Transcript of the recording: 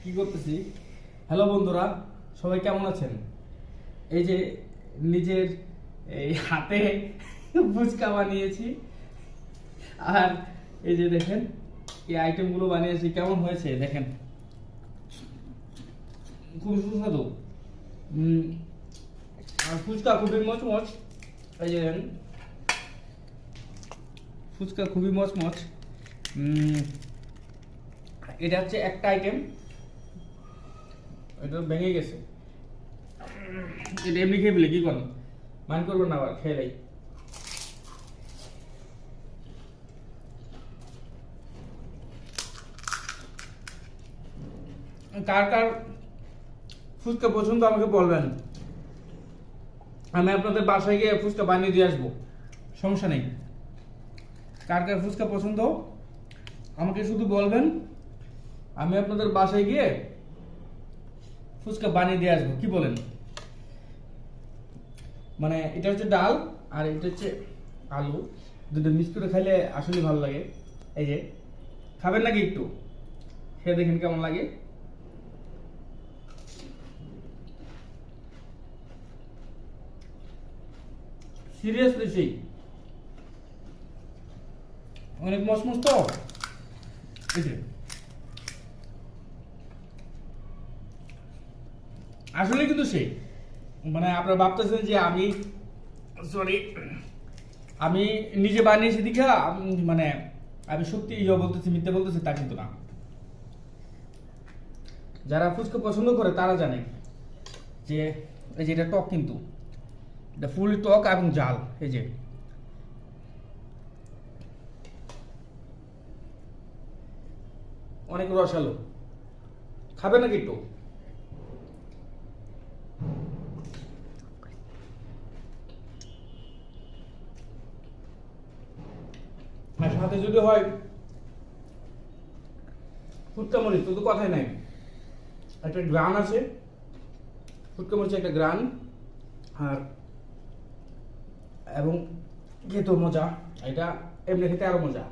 কি করতেছি। হ্যালো বন্ধুরা, সবাই কেমন আছেন? এই যে নিজের এই হাতে ফুচকা বানিয়েছি, আর এই যে দেখেন এই আইটেমগুলো বানিয়েছি, কেমন হয়েছে দেখেন, খুব সুস্বাদু। আর ফুচকা খুবই মচমচ। এই যে দেখেন, ফুচকা খুবই মচমচ। এটা হচ্ছে একটা আইটেম, এটা ভেঙে গেছে। এটা এমনি খেয়ে ফেলে কি করেন, মাইন্ড করবেন না, আবার খেয়ে নেই। কার কার ফুচকা পছন্দ আমাকে বলবেন, আমি আপনাদের বাসায় গিয়ে ফুচকা বানিয়ে দিয়ে আসবো, সমস্যা নেই। কার কার ফুচকা পছন্দ আমাকে শুধু বলবেন, আমি আপনাদের বাসায় গিয়ে ফুচকা বানিয়ে দিয়ে আসবো, কি বলেন? মানে এটা হচ্ছে ডাল আর এটা হচ্ছে আলু, দুটো মিক্স করে খাইলে আসলে ভালো লাগে। এই যে খাবেন নাকি একটু খেয়ে দেখেন কেমন লাগে। সিরিয়াসলি সেই অনেক মসমস তো। এই যে আসলে কিন্তু সেই, মানে আপনারা ভাবতেছেন যে আমি সরি আমি নিজে বানিয়েছি দেখা মানে আমি সত্যি ইয়ে বলতেছি, মিথ্যে বলতেছি তা কিন্তু না। যারা ফুচকা পছন্দ করে তারা জানে যে এই যে এটা টক, কিন্তু এটা ফুল টক এবং জাল। এই যে অনেক রসালো, খাবে নাকি একটু? আর সাথে যদি হয় ফুটকা মরিচ, তো কথাই নাই, একটা গ্রান আছে, ফুটকা মরিচে একটা গ্রান, আর এবং খেতেও মজা, এটা এমনি খেতে আরো মজা।